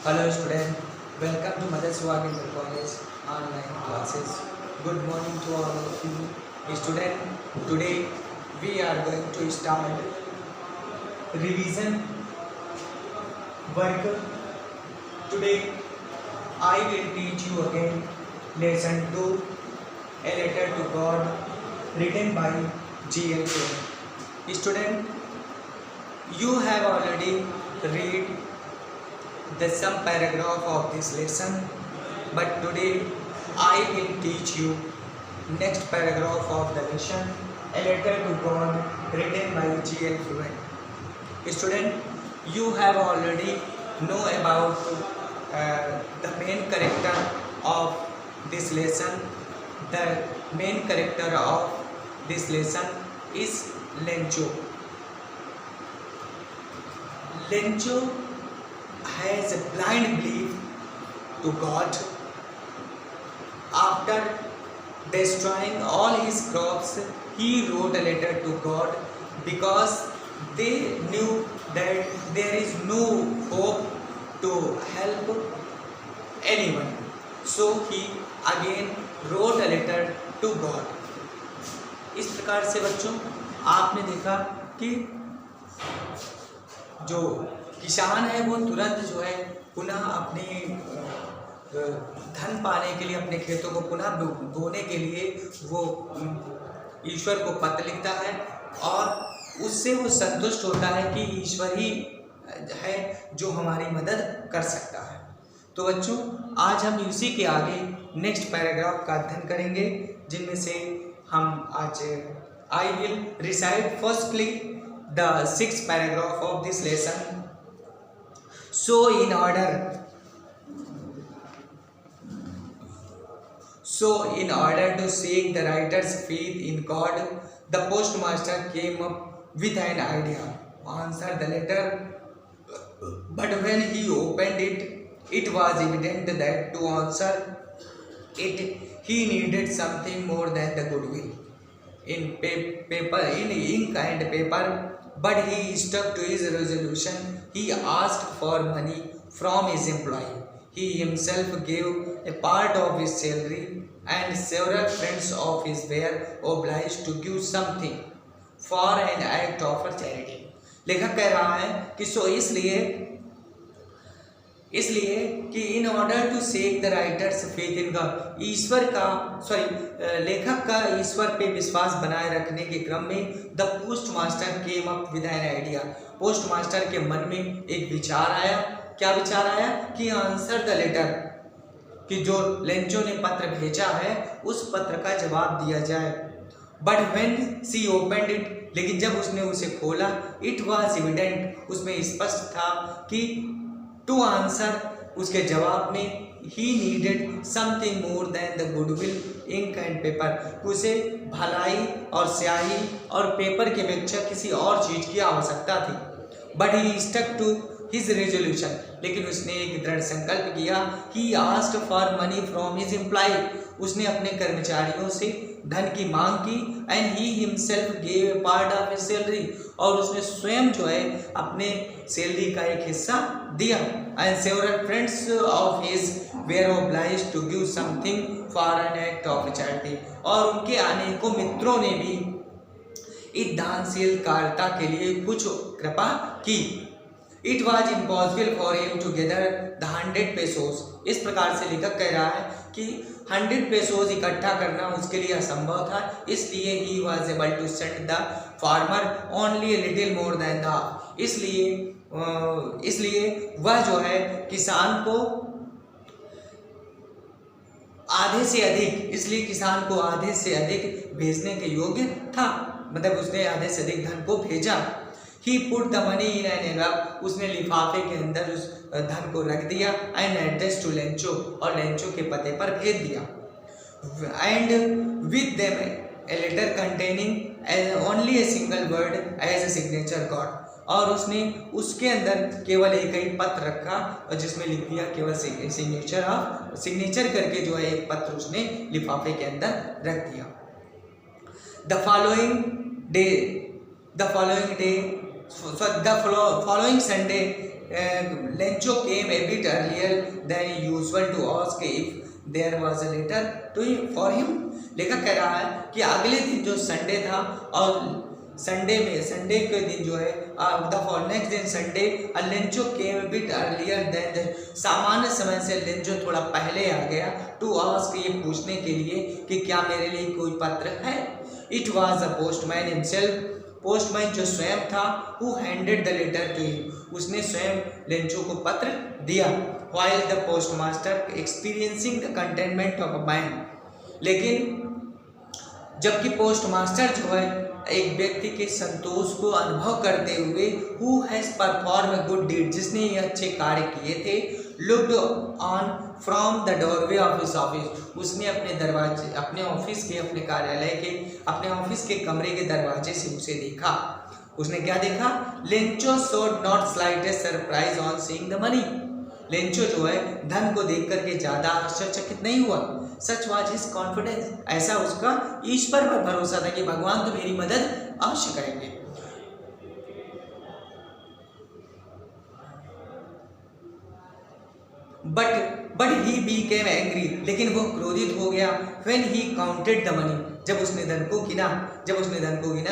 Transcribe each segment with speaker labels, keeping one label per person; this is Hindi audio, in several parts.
Speaker 1: Hello student, welcome to Mother Swag Inter College online classes. Good morning to all of you. Student, today we are going to start revision work. Today I will teach you again lesson 2, A Letter to God, written by G.L. Twain. Student, you have already read the some paragraph of this lesson, but today I will teach you next paragraph of the lesson, A Letter to God, written by G.L. Twain. Student, you have already know about the main character of this lesson. The main character of this lesson is Lencho. Lencho has a blind belief to God. After destroying all his crops, he wrote a letter to God because they knew that there is no hope to help anyone. So he again wrote a letter to God. इस प्रकार से बच्चों आपने देखा कि जो किसान है वो तुरंत जो है पुनः अपने धन पाने के लिए, अपने खेतों को पुनः बोने के लिए वो ईश्वर को पत्र लिखता है और उससे वो संतुष्ट होता है कि ईश्वर ही है जो हमारी मदद कर सकता है। तो बच्चों आज हम इसी के आगे नेक्स्ट पैराग्राफ का अध्ययन करेंगे, जिनमें से हम आज I will recite firstly the sixth paragraph of this lesson. So in order to shake the writer's faith in God, the postmaster came up with an idea to answer the letter, but when he opened it, it was evident that to answer it he needed something more than the goodwill in ink and paper. But he stuck to his resolution. He asked for money from his employee. He himself gave a part of his salary, and several friends of his were obliged to give something for an act of charity. लेखक कह रहा है कि सो इसलिए कि in order to shake the writer's faith in God, लेखक का ईश्वर पे विश्वास बनाए रखने के क्रम में the post master came up with an idea, post master के मन में एक विचार आया। क्या विचार आया? कि आंसर द लेटर, कि जो लेंचो ने पत्र भेजा है उस पत्र का जवाब दिया जाए। But when she opened it, लेकिन जब उसने उसे खोला, इट वाज एविडेंट, उसमें स्पष्ट था कि टू आंसर, उसके जवाब में he needed something more than the goodwill ink and paper, उसे भलाई और स्याही और पेपर के अपेक्षा किसी और चीज की आवश्यकता थी। But he stuck to his resolution, लेकिन उसने एक दृढ़ संकल्प किया। He asked for money from his employ, उसने अपने कर्मचारियों से धन की मांग की। And he himself gave a part of his salary, और उसने स्वयं जो है अपने सैलरी का एक हिस्सा दिया। And several friends of his were obliged to give something for an act of charity, और उनके अनेकों मित्रों ने भी इस दानशील कार्यता के लिए कुछ कृपा की। It was impossible for him to gather the 100 pesos, इस प्रकार से लेखक कह रहा है कि 100 pesos इकट्ठा करना उसके लिए असंभव था, इसलिए he was able to send the farmer only a little more than the, इसलिए वह जो है किसान को आधे से अधिक, इसलिए किसान को आधे से अधिक भेजने के योग्य था, मतलब उसने आधे से अधिक धन को भेजा। He put the money in an envelope, उसने लिफाफे के अंदर उस धन को रख दिया। एंड एड्रेस टू लेंचो, और लेंचो के पते पर भेज दिया। And with them a letter containing only a single word as a signature God, और उसने उसके अंदर केवल एक ही पत्र रखा और जिसमें लिख दिया केवल सिग्नेचर करके जो है एक पत्र उसने लिफाफे के अंदर रख दिया। The following day So the following Sunday, Lencho came a bit earlier than usual to ask if there was a letter for him. लेखक कह रहा है कि अगले दिन जो संडे था और संडे के दिन जो है नेक्स्ट दिन Sunday Lencho came a bit earlier than सामान्य समय से लेंचो थोड़ा पहले आ गया टू आस्क ये पूछने के लिए कि क्या मेरे लिए कोई पत्र है. It was a postman himself. Postman जो स्वयं था who handed the letter to him. उसने स्वयं लेंचो को पत्र दिया. While the postmaster experiencing the contentment of a mind. लेकिन जबकि पोस्टमास्टर जो है एक व्यक्ति के संतोष को अनुभव करते हुए who has perform a good deed, जिसने ये अच्छे कार्य किए थे, looked on from the doorway of his office. उसने अपने दरवाजे, अपने ऑफिस के, अपने कार्यालय के, अपने ऑफिस के कमरे के दरवाजे से उसे देखा. उसने क्या देखा? Lencho showed not slightest surprise on seeing the money. Lencho जो है धन को देख करके ज्यादा आश्चर्यचकित नहीं हुआ. सच वाज हिज कॉन्फिडेंस. ऐसा उसका ईश्वर पर भरोसा था कि भगवान तो मेरी मदद अवश्य करेंगे. But he became angry. लेकिन वो क्रोधित हो गया. when he counted the money. जब उसने धन को गिना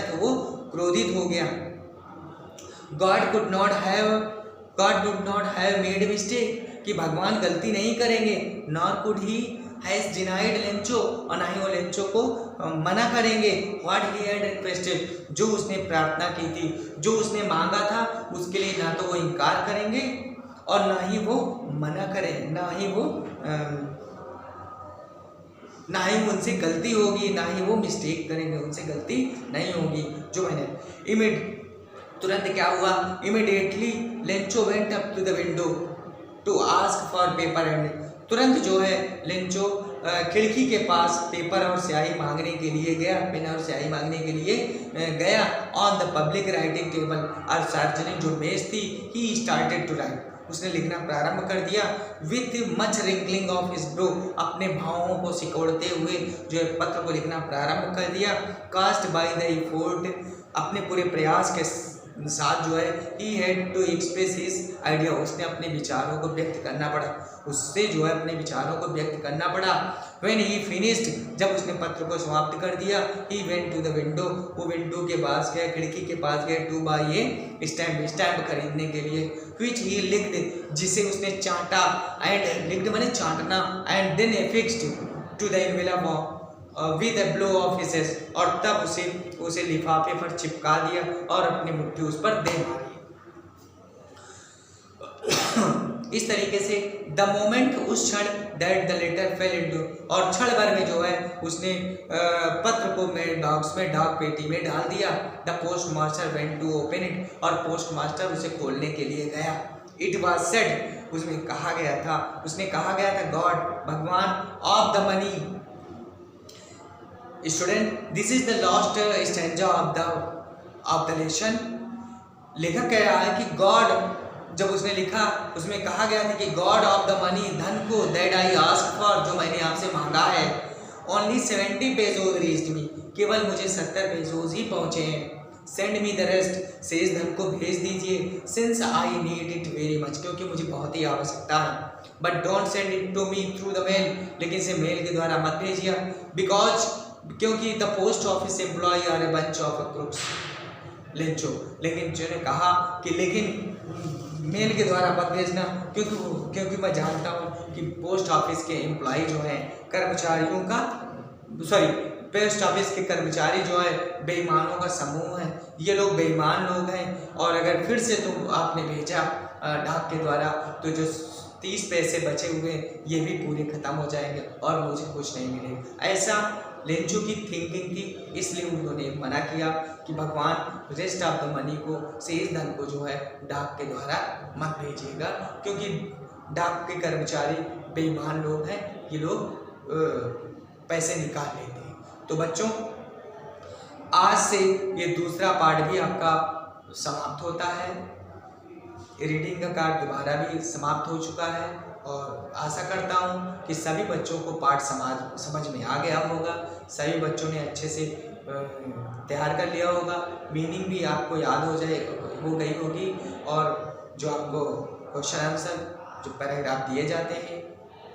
Speaker 1: तो वो क्रोधित हो गया. God could not have made a mistake. कि भगवान गलती नहीं करेंगे. nor could he has denied Lencho. और ना ही वो लेंचो को मना करेंगे. what he had requested. जो उसने प्रार्थना की थी, जो उसने मांगा था, उसके लिए ना तो वो इनकार करेंगे और ना ही वो मना करें, ना ही उनसे गलती होगी, ना ही वो मिस्टेक करेंगे, उनसे गलती नहीं होगी. जो मैंने तुरंत क्या हुआ? Immediately Lencho went up to the window to ask for paper and. तुरंत जो है लेंचो खिड़की के पास पेपर और स्याही मांगने के लिए गया, पेन और स्याही मांगने के लिए गया. On the public writing table. और सार्वजनिक जो मेज थी, ही स्टार्टेड टू राइट. उसने लिखना प्रारंभ कर दिया. With much wrinkling of his bro. अपने भावों को सिकोड़ते हुए जो है पत्र को लिखना प्रारंभ कर दिया. Cast by the effort. अपने पूरे प्रयास के साथ जो है he had to express his idea. उसने अपने विचारों को व्यक्त करना पड़ा. उससे जो है अपने विचारों को व्यक्त करना पड़ा. When he finished. जब उसने पत्र को समाप्त कर दिया, he went to the window. वो विंडो के पास गया, खिड़की के पास गया. टू बाय ए स्टैम्प खरीदने के लिए. Which he licked. जिसे उसने चाटा. एंड लिक्ड माने चाटना. And then affixed to the envelope with a blow of हिसेस. और तब उसे लिफाफे पर चिपका दिया और अपनी मुट्ठी उस पर दे मारी. इस तरीके से द मोमेंट, उस क्षण, that the letter fell into. और क्षण भर में जो है उसने पत्र को डाक पेटी में डाल दिया. The post master went to open it. और पोस्ट मास्टर उसे खोलने के लिए गया. It was said. उसमें कहा गया था गॉड, भगवान, of the money. Student, this is the last stanza of the lesson. लेखक कह रहा है कि गॉड, जब उसने लिखा उसमें कहा गया था कि गॉड ऑफ द मनी, धन को, दैट आई आस्क फॉर, जो मैंने आपसे मांगा है. Only 70 pesos reached me. केवल मुझे 70 पेजोज ही पहुंचे हैं. Send me the rest. शेष धन को भेज दीजिए. Since I need it very much. क्योंकि मुझे बहुत ही आवश्यकता है. But don't send it to me through the mail. लेकिन इसे मेल के द्वारा मत भेजिए. बिकॉज, क्योंकि the post office employ are a bunch of crooks. Lencho. लेकिन जो ने कहा कि लेकिन मेल के द्वारा मत भेजना, क्योंकि मैं जानता हूँ कि पोस्ट ऑफिस के एम्प्लॉय जो हैं, पोस्ट ऑफिस के कर्मचारी जो है बेईमानों का समूह है. ये लोग बेईमान लोग हैं. और अगर फिर से तो आपने भेजा डाक के द्वारा, तो जो 30 पैसे बचे हुए ये भी पूरे खत्म हो जाएंगे और मुझे कुछ नहीं मिलेगा. ऐसा लेंचो की थिंकिंग थी. इसलिए उन्होंने मना किया कि भगवान रेस्ट ऑफ द मनी को, शेष धन को जो है डाक के द्वारा मत भेजिएगा, क्योंकि डाक के कर्मचारी बेईमान लोग हैं. ये लोग पैसे निकाल लेते हैं. तो बच्चों, आज से ये दूसरा पार्ट भी आपका समाप्त होता है. रीडिंग का कार्य दोबारा भी समाप्त हो चुका है और आशा करता हूँ कि सभी बच्चों को पाठ समझ में आ गया होगा. सभी बच्चों ने अच्छे से तैयार कर लिया होगा, मीनिंग भी आपको याद हो गई होगी, और जो आपको क्वेश्चन आंसर जो पैराग्राफ दिए जाते हैं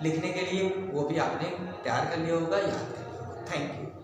Speaker 1: लिखने के लिए वो भी आपने तैयार कर लिया होगा, याद कर लिया होगा। Thank you.